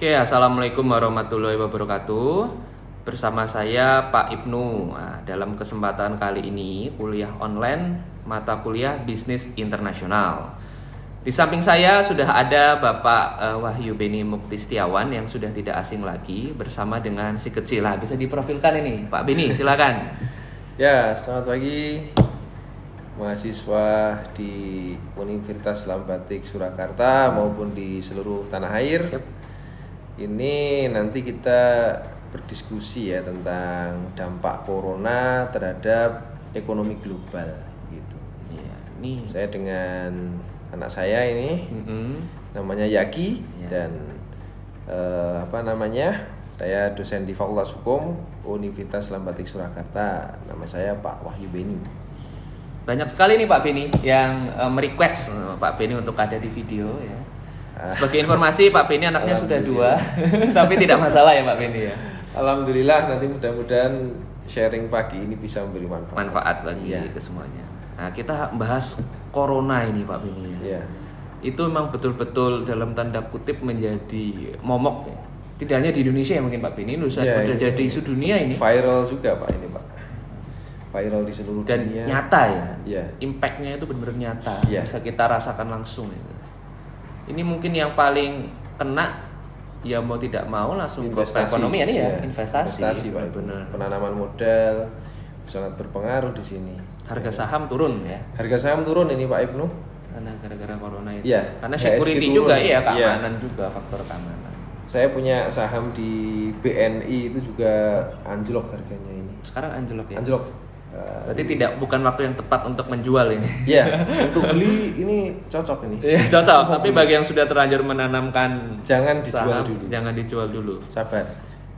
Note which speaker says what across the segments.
Speaker 1: Oke, assalamualaikum warahmatullahi wabarakatuh. Bersama saya Pak Ibnu. Nah, dalam kesempatan kali ini kuliah online mata kuliah Bisnis Internasional. Di samping saya sudah ada Bapak Wahyu Beni Mukti Setiawan yang sudah tidak asing lagi bersama dengan si kecil. Lah, bisa diprofilkan ini, Pak Beni, silakan.
Speaker 2: Ya, selamat pagi mahasiswa di Universitas Islam Batik Surakarta maupun di seluruh tanah air.
Speaker 1: Yep.
Speaker 2: Ini nanti kita berdiskusi ya tentang dampak corona terhadap ekonomi global gitu.
Speaker 1: Iya, ini
Speaker 2: Saya dengan anak saya ini namanya Yaki dan saya dosen di Fakultas Hukum Universitas Islam Batik Surakarta. Nama saya Pak Wahyu Beni.
Speaker 1: banyak sekali nih Pak Beni yang merequest Pak Beni untuk ada di video ya. Sebagai informasi Pak Beni anaknya sudah 2 tapi tidak masalah ya Pak Beni ya.
Speaker 2: Alhamdulillah, nanti mudah-mudahan sharing pagi ini bisa memberi
Speaker 1: Manfaat bagi
Speaker 2: ya.
Speaker 1: ke semuanya. Nah, kita bahas corona ini Pak Beni ya.
Speaker 2: Ya.
Speaker 1: Itu memang betul-betul dalam tanda kutip menjadi momok ya. Tidak hanya di Indonesia ya mungkin Pak Beni, sudah jadi isu dunia ini.
Speaker 2: Viral juga Pak ini Pak. Viral di seluruh
Speaker 1: Dan
Speaker 2: dunia.
Speaker 1: nyata ya.
Speaker 2: Ya.
Speaker 1: Impact-nya itu benar-benar nyata.
Speaker 2: Ya.
Speaker 1: Bisa kita rasakan langsung ya. Ini mungkin yang paling kena ya mau tidak mau langsung ke ekonomi ya nih ya, investasi
Speaker 2: Pak.
Speaker 1: benar.
Speaker 2: Penanaman modal sangat berpengaruh di sini.
Speaker 1: Harga saham turun ya.
Speaker 2: Harga saham turun ini Pak Ibnu.
Speaker 1: Karena gara-gara corona itu.
Speaker 2: Iya,
Speaker 1: Karena
Speaker 2: HSG
Speaker 1: security
Speaker 2: turun.
Speaker 1: juga ya,
Speaker 2: Iya.
Speaker 1: keamanan juga, faktor keamanan.
Speaker 2: Saya punya saham di BNI itu juga anjlok harganya ini.
Speaker 1: Sekarang anjlok ya.
Speaker 2: Anjlok.
Speaker 1: Berarti bukan waktu yang tepat untuk menjual ini.
Speaker 2: Iya, untuk beli ini cocok ini.
Speaker 1: Iya, cocok. Tapi bagi yang sudah terlanjur menanamkan
Speaker 2: Jangan dijual
Speaker 1: saham,
Speaker 2: dulu.
Speaker 1: jangan dijual dulu.
Speaker 2: Sabar.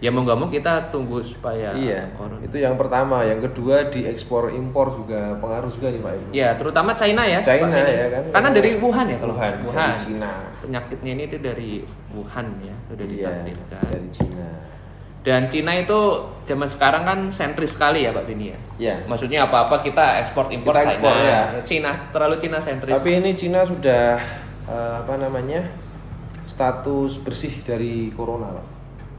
Speaker 1: Ya mau nggak mau kita tunggu supaya
Speaker 2: Iya.
Speaker 1: corona.
Speaker 2: Itu yang pertama, yang kedua di ekspor impor juga pengaruh juga nih Pak Ibu.
Speaker 1: Ya, terutama China ya.
Speaker 2: China
Speaker 1: Pak Beni.
Speaker 2: ya kan.
Speaker 1: Karena dari Wuhan ya kalau
Speaker 2: Wuhan. Dari Cina.
Speaker 1: Penyakitnya ini itu dari Wuhan ya, sudah
Speaker 2: Iya,
Speaker 1: ditakdirkan.
Speaker 2: dari Cina.
Speaker 1: Dan Cina itu zaman sekarang kan sentris sekali ya Pak Beni ya.
Speaker 2: Iya.
Speaker 1: Maksudnya apa-apa kita ekspor impor
Speaker 2: Kita ekspor,
Speaker 1: China.
Speaker 2: ya.
Speaker 1: Cina terlalu Cina sentris.
Speaker 2: Tapi ini Cina sudah status bersih dari corona, Pak.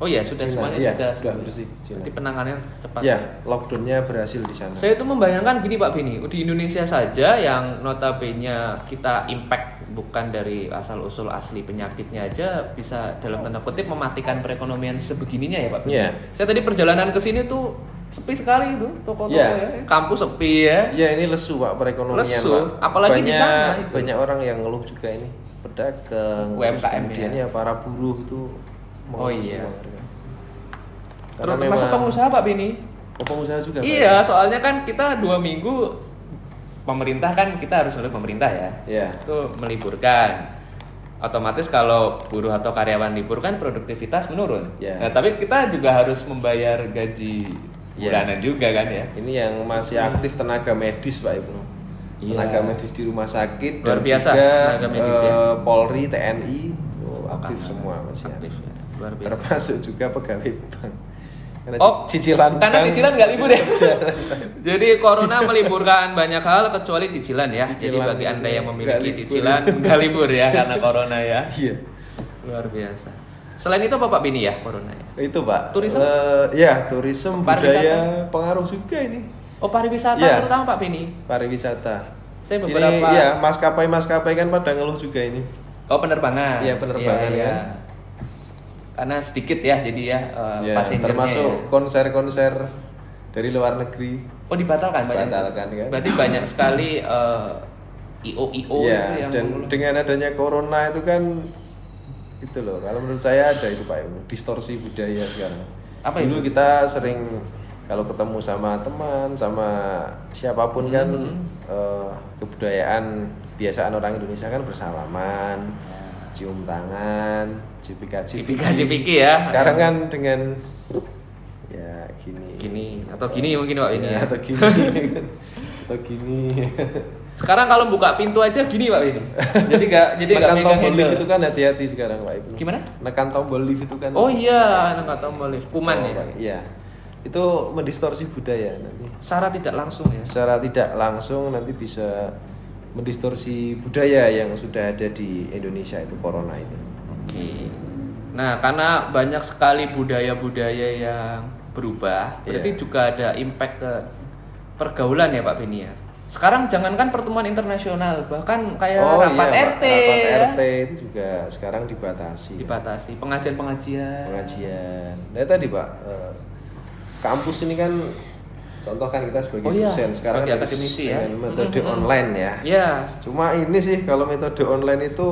Speaker 1: Oh ya, sudah
Speaker 2: Cina,
Speaker 1: semuanya
Speaker 2: iya,
Speaker 1: sudah
Speaker 2: bersih. Cina.
Speaker 1: Jadi penanganannya cepat.
Speaker 2: Ya, lockdownnya berhasil di sana.
Speaker 1: Saya itu membayangkan gini Pak Beni, di Indonesia saja yang notabene kita impact bukan dari asal-usul asli penyakitnya aja bisa dalam tanda kutip mematikan perekonomian sebegininya ya Pak Beni.
Speaker 2: Iya.
Speaker 1: Saya tadi perjalanan ke sini tuh sepi sekali itu toko-toko
Speaker 2: Iya.
Speaker 1: ya, kampus sepi ya.
Speaker 2: Ya, ini lesu Pak perekonomian,
Speaker 1: Lesu,
Speaker 2: Pak.
Speaker 1: apalagi di sana itu.
Speaker 2: Banyak orang yang ngeluh juga ini. Pedagang,
Speaker 1: UMKM
Speaker 2: kemudian
Speaker 1: ya.
Speaker 2: para buruh itu
Speaker 1: Oh iya.
Speaker 2: Karena
Speaker 1: Termasuk
Speaker 2: memang
Speaker 1: pengusaha Pak Beni.
Speaker 2: pengusaha juga Pak.
Speaker 1: Iya, soalnya kan kita 2 minggu pemerintah kan kita harus nurut pemerintah ya.
Speaker 2: Iya.
Speaker 1: Itu meliburkan. Otomatis kalau buruh atau karyawan libur kan produktivitas menurun.
Speaker 2: Ya.
Speaker 1: Nah, tapi kita juga harus membayar gaji bulanan juga kan ya.
Speaker 2: Ini yang masih aktif tenaga medis Pak Ibnu.
Speaker 1: Iya.
Speaker 2: Tenaga medis di rumah sakit
Speaker 1: Luar
Speaker 2: dan
Speaker 1: biasa,
Speaker 2: juga
Speaker 1: tenaga medis ya.
Speaker 2: Polri, TNI aktif
Speaker 1: Karena
Speaker 2: semua masih
Speaker 1: aktif
Speaker 2: aktif.
Speaker 1: ya. Luar biasa.
Speaker 2: Termasuk juga pegawai bank. Karena
Speaker 1: Karena
Speaker 2: bank
Speaker 1: cicilan nggak libur ya.
Speaker 2: berjalan.
Speaker 1: Jadi corona meliburkan banyak hal kecuali cicilan ya. Jadi
Speaker 2: Cicilan
Speaker 1: bagi Anda yang
Speaker 2: nggak
Speaker 1: memiliki
Speaker 2: libur.
Speaker 1: cicilan nggak libur ya karena corona ya.
Speaker 2: Iya.
Speaker 1: Luar biasa. Selain itu apa Pak Beni ya corona ya?
Speaker 2: Itu Pak.
Speaker 1: Turisme?
Speaker 2: Turisme,
Speaker 1: Pariwisata?
Speaker 2: budaya pengaruh juga ini.
Speaker 1: Oh pariwisata
Speaker 2: Iya.
Speaker 1: terutama Pak Beni.
Speaker 2: Pariwisata.
Speaker 1: Saya
Speaker 2: Ini
Speaker 1: beberapa.
Speaker 2: iya, maskapai kan pada ngeluh juga ini.
Speaker 1: Oh penerbangan.
Speaker 2: Iya, penerbangan,
Speaker 1: Iya.
Speaker 2: kan.
Speaker 1: Karena sedikit ya jadi ya
Speaker 2: Ya,
Speaker 1: pasengernya
Speaker 2: termasuk
Speaker 1: ya.
Speaker 2: konser-konser dari luar negeri.
Speaker 1: Oh dibatalkan banyak.
Speaker 2: Batalkan, kan.
Speaker 1: Berarti banyak sekali IO
Speaker 2: Iya,
Speaker 1: itu yang
Speaker 2: dan
Speaker 1: mengeluh.
Speaker 2: dengan adanya corona itu kan itu loh. Kalau menurut saya ada itu Pak Ibu, distorsi budaya sekarang.
Speaker 1: Apa
Speaker 2: Dulu
Speaker 1: itu?
Speaker 2: kita sering kalau ketemu sama teman, sama siapapun kan kebudayaan biasaan orang Indonesia kan bersalaman, cium tangan,
Speaker 1: Cipika-cipiki ya.
Speaker 2: Sekarang kan dengan ya
Speaker 1: Gini atau gini mungkin Pak ini ya.
Speaker 2: atau gini atau gini.
Speaker 1: Sekarang kalau buka pintu aja gini Pak ini. Jadi nggak
Speaker 2: Nekan
Speaker 1: megang
Speaker 2: tombol lift
Speaker 1: handle.
Speaker 2: itu kan hati-hati sekarang Pak Ibu.
Speaker 1: Gimana?
Speaker 2: Nekan tombol lift itu kan.
Speaker 1: Oh iya, nggak tombol lift. Kuman ya.
Speaker 2: Iya. Itu mendistorsi budaya nanti.
Speaker 1: Secara tidak langsung ya.
Speaker 2: Secara tidak langsung nanti bisa mendistorsi budaya yang sudah ada di Indonesia itu corona itu.
Speaker 1: Oke. Nah, karena banyak sekali budaya-budaya yang berubah, berarti
Speaker 2: Iya.
Speaker 1: juga ada impact ke pergaulan ya Pak Beni ya. Sekarang jangankan pertemuan internasional, bahkan kayak rapat
Speaker 2: Pak.
Speaker 1: RT,
Speaker 2: Rapat
Speaker 1: ya,
Speaker 2: RT itu juga sekarang dibatasi.
Speaker 1: dibatasi, pengajian-pengajian.
Speaker 2: Pengajian. Nah tadi Pak, kampus ini kan contoh kan kita sebagai dosen sekarang
Speaker 1: sebagai
Speaker 2: harus
Speaker 1: akademisi ya.
Speaker 2: dengan metode online ya.
Speaker 1: Ya,
Speaker 2: Cuma ini sih kalau metode online itu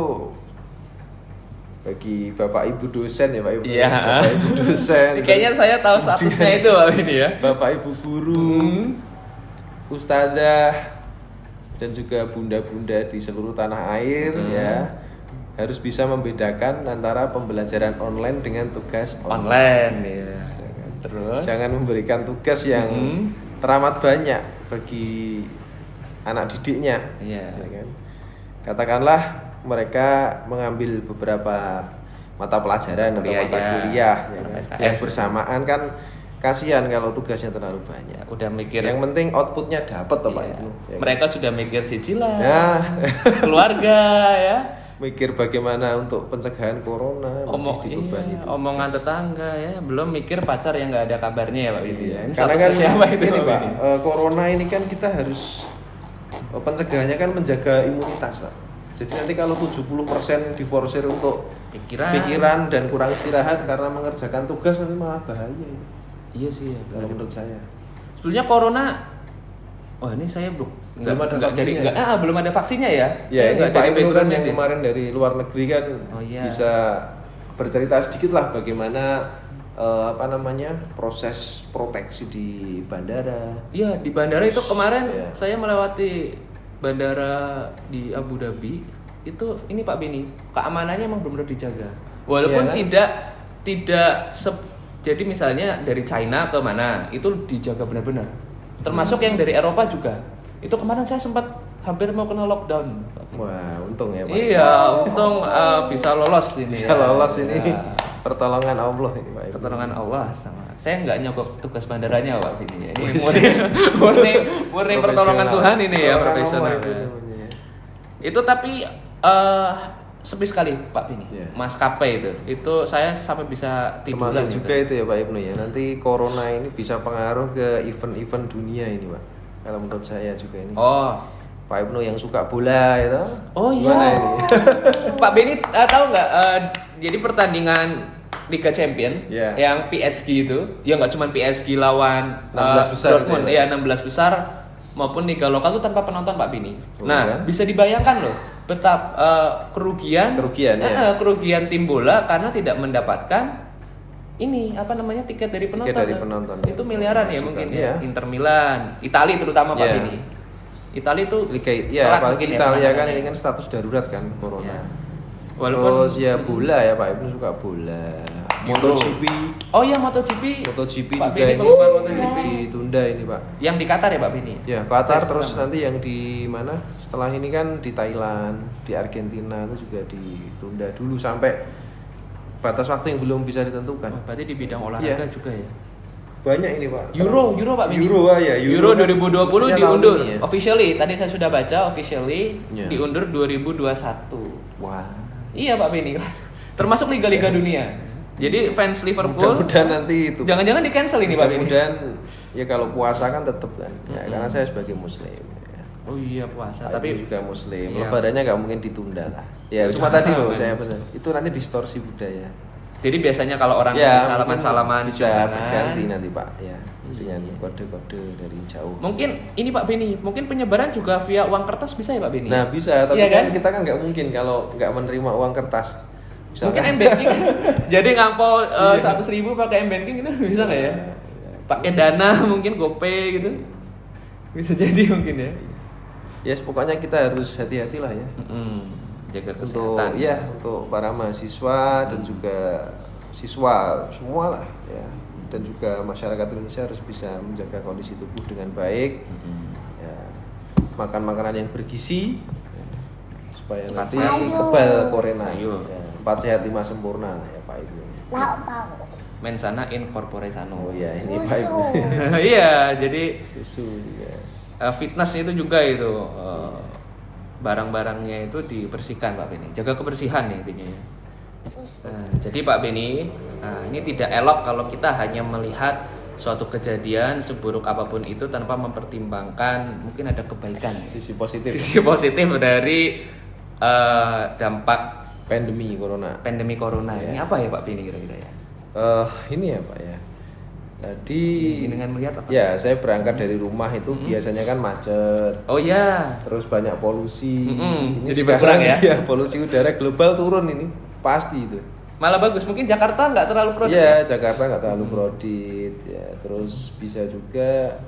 Speaker 2: bagi Bapak Ibu dosen ya Pak Ibu.
Speaker 1: Iya.
Speaker 2: Bapak Ibu dosen.
Speaker 1: kayaknya saya tahu statusnya itu Pak Beni ya.
Speaker 2: Bapak Ibu guru, ustadzah dan juga bunda-bunda di seluruh tanah air ya harus bisa membedakan antara pembelajaran online dengan tugas
Speaker 1: Online ya. Terus
Speaker 2: Jangan memberikan tugas yang teramat banyak bagi anak didiknya.
Speaker 1: Iya.
Speaker 2: Ya kan? Katakanlah mereka mengambil beberapa mata pelajaran atau
Speaker 1: Kuliah,
Speaker 2: mata
Speaker 1: ya.
Speaker 2: kuliah ya kan?
Speaker 1: SKS.
Speaker 2: yang bersamaan kan kasihan kalau tugasnya terlalu banyak.
Speaker 1: udah mikir
Speaker 2: Yang penting outputnya dapat toh Pak
Speaker 1: Iya.
Speaker 2: Ibnu. Ya kan?
Speaker 1: Mereka sudah mikir cicilan,
Speaker 2: Nah,
Speaker 1: keluarga ya.
Speaker 2: mikir bagaimana untuk pencegahan corona masih dibebani tugas.
Speaker 1: Omongan tetangga ya, belum mikir pacar yang nggak ada kabarnya ya Pak Beni.
Speaker 2: Iya.
Speaker 1: Ini
Speaker 2: Karena
Speaker 1: statusnya
Speaker 2: kan
Speaker 1: siapa itu
Speaker 2: ini
Speaker 1: Pak
Speaker 2: Pak,
Speaker 1: Beni?
Speaker 2: corona ini kan kita harus pencegahannya kan menjaga imunitas Pak. Jadi nanti kalau 70% diforsir untuk pikiran dan kurang istirahat karena mengerjakan tugas nanti malah bahaya.
Speaker 1: Iya sih ya.
Speaker 2: Kalau menurut saya.
Speaker 1: Sebetulnya corona, wah ini saya belum
Speaker 2: Belum ada vaksinnya.
Speaker 1: belum ada vaksinnya ya.
Speaker 2: Ya
Speaker 1: Saya
Speaker 2: ini
Speaker 1: nggak
Speaker 2: Pak
Speaker 1: dari
Speaker 2: Ibnu kan
Speaker 1: background
Speaker 2: yang
Speaker 1: medis.
Speaker 2: kemarin dari luar negeri kan
Speaker 1: Oh, iya.
Speaker 2: bisa bercerita sedikit lah bagaimana proses proteksi di bandara.
Speaker 1: Iya di bandara itu kemarin
Speaker 2: Iya.
Speaker 1: saya melewati bandara di Abu Dhabi itu ini Pak Beni keamanannya emang benar-benar dijaga. Walaupun
Speaker 2: Iya kan?
Speaker 1: tidak jadi misalnya dari China ke mana itu dijaga benar-benar. Termasuk yang dari Eropa juga. Itu kemarin saya sempat hampir mau kena lockdown. Pak Beni.
Speaker 2: Wah, untung ya Pak.
Speaker 1: Iya, untung bisa lolos ini.
Speaker 2: Bisa
Speaker 1: ya.
Speaker 2: lolos ini.
Speaker 1: Ya.
Speaker 2: Pertolongan Allah ini Pak Ibnu.
Speaker 1: Pertolongan Allah sama. Saya nggak nyogok tugas bandaranya Pak Beni. Ini murni pertolongan Tuhan ini ya,
Speaker 2: Pertolongan
Speaker 1: profesional.
Speaker 2: Allah itu
Speaker 1: Ya.
Speaker 2: namanya.
Speaker 1: Itu tapi sepi sekali Pak Beni.
Speaker 2: Iya.
Speaker 1: Maskapai itu saya sampai bisa tiduran
Speaker 2: Termasuk
Speaker 1: gitu.
Speaker 2: juga itu ya Pak Ibnu ya. Nanti corona ini bisa pengaruh ke event-event dunia ini Pak. Kalau menurut saya juga ini.
Speaker 1: Oh.
Speaker 2: Pak Ibnu yang suka bola itu.
Speaker 1: Oh
Speaker 2: Gimana
Speaker 1: iya.
Speaker 2: ini?
Speaker 1: Pak Beni tahu nggak? Jadi pertandingan Liga Champion
Speaker 2: Iya.
Speaker 1: yang PSG itu, ya nggak cuma PSG lawan
Speaker 2: 16 besar
Speaker 1: Dortmund,
Speaker 2: gitu ya,
Speaker 1: ya 16 besar maupun liga lokal itu tanpa penonton Pak Beni.
Speaker 2: Oh,
Speaker 1: Nah,
Speaker 2: kan?
Speaker 1: bisa dibayangkan loh betapa kerugian
Speaker 2: ya.
Speaker 1: kerugian tim bola karena tidak mendapatkan ini tiket dari penonton.
Speaker 2: dari penonton.
Speaker 1: Itu miliaran ya
Speaker 2: Masukan,
Speaker 1: mungkin
Speaker 2: iya.
Speaker 1: ya. Inter Milan, Italia terutama Pak
Speaker 2: Iya.
Speaker 1: Beni. Italia itu
Speaker 2: Liga ya
Speaker 1: telat
Speaker 2: apalagi
Speaker 1: mungkin ya
Speaker 2: Italia kan
Speaker 1: penanganannya.
Speaker 2: ini kan status darurat kan corona.
Speaker 1: Iya. Walaupun
Speaker 2: Terus ya bola ya Pak Ibnu suka bola.
Speaker 1: Euro.
Speaker 2: MotoGP.
Speaker 1: Oh iya MotoGP.
Speaker 2: MotoGP
Speaker 1: Pak
Speaker 2: juga
Speaker 1: Beni
Speaker 2: ini
Speaker 1: penggemar MotoGP.
Speaker 2: ditunda ini Pak.
Speaker 1: Yang di Qatar ya Pak Beni?
Speaker 2: Ya, Qatar
Speaker 1: Race
Speaker 2: terus
Speaker 1: pertama.
Speaker 2: nanti yang di mana? Setelah ini kan di Thailand, di Argentina itu juga ditunda dulu sampai batas waktu yang belum bisa ditentukan.
Speaker 1: Wah, berarti di bidang olahraga
Speaker 2: Iya.
Speaker 1: juga ya.
Speaker 2: Banyak ini Pak.
Speaker 1: Euro Pak Beni.
Speaker 2: Euro ya,
Speaker 1: Euro
Speaker 2: kan
Speaker 1: 2020
Speaker 2: mestinya tahun
Speaker 1: diundur
Speaker 2: ini ya.
Speaker 1: officially. Tadi saya sudah baca officially
Speaker 2: Iya.
Speaker 1: diundur 2021.
Speaker 2: Wah.
Speaker 1: Iya Pak Beni. Termasuk liga-liga dunia. Jadi fans Liverpool
Speaker 2: Mudah-mudahan nanti itu.
Speaker 1: jangan-jangan di cancel ini Pak Beni.
Speaker 2: Mudah-mudahan ya kalau puasa kan tetap kan. Ya,
Speaker 1: Mm-mm.
Speaker 2: karena saya sebagai muslim. Ya.
Speaker 1: Oh iya puasa,
Speaker 2: Pak
Speaker 1: tapi
Speaker 2: Ibnu juga muslim.
Speaker 1: Iya.
Speaker 2: Lebarannya nggak mungkin ditunda lah. Ya,
Speaker 1: Iya,
Speaker 2: cuma tadi loh
Speaker 1: aman.
Speaker 2: saya pesan. Itu nanti distorsi budaya.
Speaker 1: jadi biasanya kalau orang
Speaker 2: Ya,
Speaker 1: salaman-salaman
Speaker 2: mungkin bisa
Speaker 1: jalanan,
Speaker 2: berganti nanti Pak ya dengan
Speaker 1: Iya.
Speaker 2: kode-kode dari jauh.
Speaker 1: Mungkin ini Pak Beni, mungkin penyebaran juga via uang kertas bisa ya Pak Beni?
Speaker 2: Nah bisa, tapi
Speaker 1: Iya
Speaker 2: kan
Speaker 1: kan?
Speaker 2: kita kan nggak mungkin kalau nggak menerima uang kertas.
Speaker 1: Mungkin
Speaker 2: Misalkan-
Speaker 1: M-banking. Jadi ngampol
Speaker 2: Iya.
Speaker 1: 100.000 pakai M-banking itu bisa nggak ya? Pakai Dana mungkin GoPay gitu. Bisa jadi mungkin ya.
Speaker 2: Ya pokoknya kita harus hati-hati lah ya.
Speaker 1: Jaga
Speaker 2: Untuk
Speaker 1: kesehatan.
Speaker 2: ya untuk para mahasiswa dan juga siswa semua lah ya. Dan juga masyarakat Indonesia harus bisa menjaga kondisi tubuh dengan baik. Ya, makan makanan yang bergizi ya, supaya
Speaker 1: Empat
Speaker 2: nanti
Speaker 1: sehat.
Speaker 2: kebal corona.
Speaker 1: Sayur.
Speaker 2: Ya, 4 sehat 5 sempurna lah ya Pak Ibu.
Speaker 1: Mensana in corpore sano.
Speaker 2: Oh ya ini Pak Ibu.
Speaker 1: Iya, jadi
Speaker 2: Susu ya.
Speaker 1: fitness itu juga itu barang-barangnya itu dibersihkan Pak Beni. Jaga kebersihan ya intinya ya. Nah, jadi Pak Beni, ini tidak elok kalau kita hanya melihat suatu kejadian seburuk apapun itu tanpa mempertimbangkan mungkin ada kebaikan,
Speaker 2: Sisi positif.
Speaker 1: sisi positif dari dampak
Speaker 2: Pandemi corona.
Speaker 1: Ini apa ya Pak Beni kira-kira ya?
Speaker 2: Ini ya Pak ya. Tadi
Speaker 1: Dengan melihat apa?
Speaker 2: ya saya berangkat dari rumah itu biasanya kan macet.
Speaker 1: Oh ya.
Speaker 2: Terus banyak polusi.
Speaker 1: Jadi
Speaker 2: sekarang
Speaker 1: berkurang ya?
Speaker 2: Polusi udara global turun ini pasti itu.
Speaker 1: Malah bagus. Mungkin Jakarta nggak terlalu krodit.
Speaker 2: Iya, Jakarta nggak terlalu krodit ya. Terus bisa juga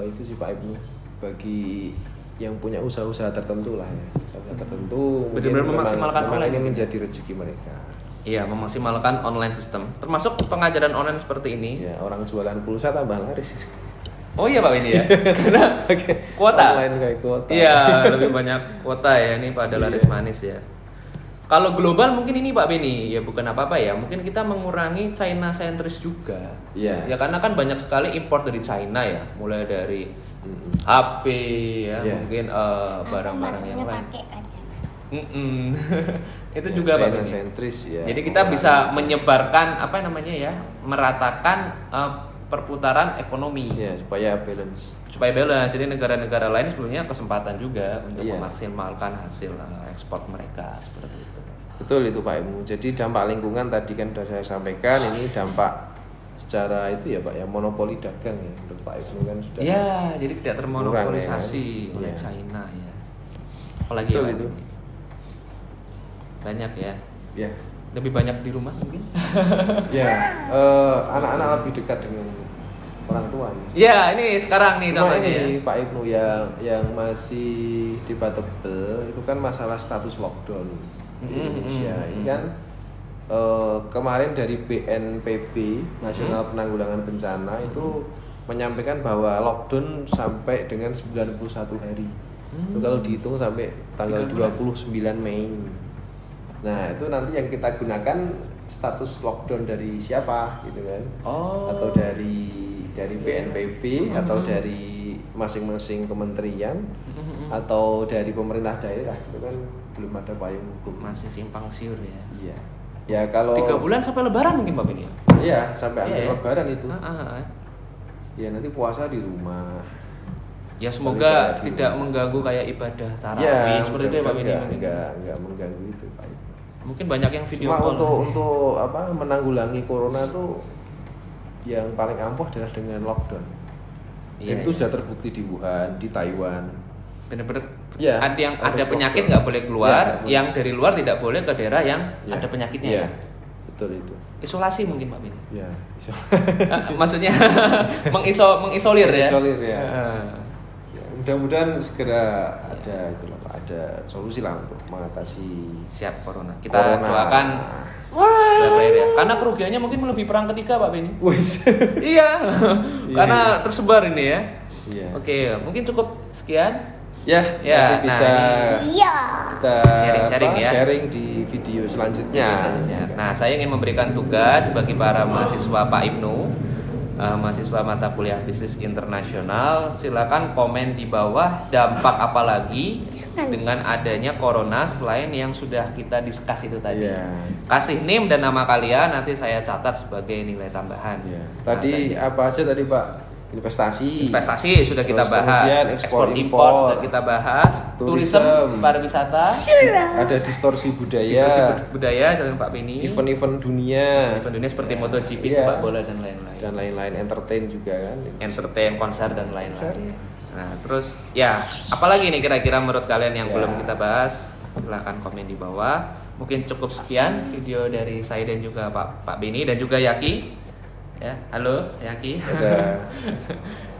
Speaker 2: itu sih Pak Ibnu bagi yang punya usaha-usaha tertentu lah ya. Usaha tertentu
Speaker 1: Benar-benar
Speaker 2: mungkin
Speaker 1: memaksimalkan
Speaker 2: memang
Speaker 1: online
Speaker 2: ini
Speaker 1: ini.
Speaker 2: menjadi rezeki mereka.
Speaker 1: Iya, memaksimalkan online system. Termasuk pengajaran online seperti ini.
Speaker 2: Ya, orang jualan pulsa tambah laris.
Speaker 1: Oh iya Pak Beni ya. Karena kuota.
Speaker 2: Online kayak kuota.
Speaker 1: Iya, lebih banyak kuota ya ini pada laris manis ya. Kalau global mungkin ini Pak Beni ya bukan apa-apa ya. Mungkin kita mengurangi China sentris juga.
Speaker 2: Iya.
Speaker 1: Ya karena kan banyak sekali import dari China ya, mulai dari HP ya, mungkin barang-barang yang lain.
Speaker 3: Pakai kacamata.
Speaker 1: Itu juga Pak
Speaker 2: China
Speaker 1: Beni.
Speaker 2: sentris ya.
Speaker 1: Jadi kita bisa menyebarkan apa namanya ya, meratakan perputaran ekonomi.
Speaker 2: ya supaya balance.
Speaker 1: Supaya balance. Jadi negara-negara lain sebenarnya kesempatan juga untuk
Speaker 2: Iya.
Speaker 1: memaksimalkan hasil ekspor mereka seperti itu.
Speaker 2: Betul itu Pak Imu. Jadi dampak lingkungan tadi kan sudah saya sampaikan, ini dampak secara itu ya Pak ya, monopoli dagang ya menurut Pak Imu kan sudah.
Speaker 1: Ya, jadi tidak termonopolisasi
Speaker 2: kurang, ya.
Speaker 1: oleh
Speaker 2: Iya.
Speaker 1: China ya. Apalagi
Speaker 2: Betul
Speaker 1: ya, Pak
Speaker 2: itu.
Speaker 1: Beni? Banyak ya.
Speaker 2: Ya.
Speaker 1: Lebih banyak di rumah mungkin.
Speaker 2: Ya, anak-anak lebih dekat dengan orang tua nih.
Speaker 1: Ya, ini sekarang nih
Speaker 2: Cuma
Speaker 1: contohnya ya.
Speaker 2: ini Pak Ibnu yang masih debatable itu kan masalah status lockdown di Indonesia. Ini kan kemarin dari BNPB Nasional Penanggulangan Bencana itu menyampaikan bahwa lockdown sampai dengan 91 hari. Itu kalau dihitung sampai tanggal 29 Mei. Nah, itu nanti yang kita gunakan status lockdown dari siapa gitu kan?
Speaker 1: Oh.
Speaker 2: Atau dari BNPB atau dari masing-masing kementerian atau dari pemerintah daerah itu kan belum ada payung hukum.
Speaker 1: Masih simpang siur ya.
Speaker 2: Iya. Ya kalau
Speaker 1: 3 bulan sampai lebaran mungkin Pak Beni ya.
Speaker 2: Iya, sampai
Speaker 1: Iya,
Speaker 2: akhir
Speaker 1: ya?
Speaker 2: lebaran itu.
Speaker 1: Ah.
Speaker 2: Ya nanti puasa di rumah.
Speaker 1: Ya semoga
Speaker 2: Tapi
Speaker 1: tidak mengganggu kayak ibadah tarawih
Speaker 2: Ya,
Speaker 1: seperti itu ya Pak Beni.
Speaker 2: enggak mengganggu itu Pak.
Speaker 1: Mungkin banyak yang video
Speaker 2: Cuma
Speaker 1: call.
Speaker 2: untuk apa menanggulangi corona tuh yang paling ampuh adalah dengan lockdown.
Speaker 1: Iya,
Speaker 2: Itu
Speaker 1: iya.
Speaker 2: sudah terbukti di Wuhan, di Taiwan.
Speaker 1: Bener-bener
Speaker 2: Ya,
Speaker 1: ada yang ada
Speaker 2: harus
Speaker 1: penyakit
Speaker 2: lockdown.
Speaker 1: nggak boleh keluar,
Speaker 2: Ya,
Speaker 1: yang dari luar tidak boleh ke daerah yang
Speaker 2: Ya.
Speaker 1: ada penyakitnya.
Speaker 2: Ya,
Speaker 1: Ya.
Speaker 2: betul itu.
Speaker 1: Isolasi mungkin Pak Beni.
Speaker 2: Ya,
Speaker 1: Maksudnya mengisolir ya.
Speaker 2: Isolir ya.
Speaker 1: Ah.
Speaker 2: Ya, mudah-mudahan segera ada itulah Pak, ada solusi lah untuk mengatasi
Speaker 1: Siap corona. Kita
Speaker 2: corona.
Speaker 1: doakan berakhir ya. Karena kerugiannya mungkin melebihi perang ketiga Pak Beni.
Speaker 2: Wis.
Speaker 1: Iya. Karena tersebar ini ya.
Speaker 2: Iya.
Speaker 1: Oke, mungkin cukup sekian.
Speaker 2: Ya,
Speaker 1: Ya,
Speaker 2: nanti
Speaker 1: nah,
Speaker 2: bisa
Speaker 3: Iya.
Speaker 2: kita
Speaker 1: Sharing-sharing ya.
Speaker 2: sharing di video selanjutnya.
Speaker 1: Nah, saya ingin memberikan tugas bagi para mahasiswa Pak Ibnu, mahasiswa mata kuliah bisnis internasional. Silakan komen di bawah dampak apa lagi dengan adanya corona selain yang sudah kita discuss itu tadi.
Speaker 2: Iya.
Speaker 1: Kasih name dan nama kalian, nanti saya catat sebagai nilai tambahan.
Speaker 2: Iya.
Speaker 1: Nah,
Speaker 2: Tadi apa aja tadi Pak? Investasi.
Speaker 1: investasi sudah kita
Speaker 2: Terus
Speaker 1: bahas,
Speaker 2: kemudian
Speaker 1: ekspor
Speaker 2: ekspor,
Speaker 1: impor
Speaker 2: impor.
Speaker 1: sudah kita bahas,
Speaker 2: Tourism.
Speaker 1: tourism pariwisata,
Speaker 2: Ada distorsi budaya.
Speaker 1: diskusi budaya dengan Pak Beni,
Speaker 2: Event-event dunia.
Speaker 1: event dunia seperti MotoGP,
Speaker 2: Iya.
Speaker 1: sepak bola dan lain-lain,
Speaker 2: Dan lain-lain, entertain juga kan.
Speaker 1: entertain, konser dan lain-lain. Nah, terus ya, apalagi nih kira-kira menurut kalian yang
Speaker 2: Ya.
Speaker 1: belum kita bahas? Silahkan komen di bawah. Mungkin cukup sekian video dari saya dan juga Pak Beni dan juga Yaki. Ya, halo Yaki.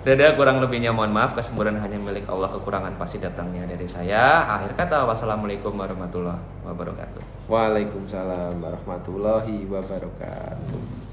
Speaker 1: Dadah, kurang lebihnya mohon maaf, kesempurnaan hanya milik Allah, kekurangan pasti datangnya dari saya. Akhir kata, wassalamualaikum warahmatullahi wabarakatuh.
Speaker 2: Waalaikumsalam warahmatullahi wabarakatuh.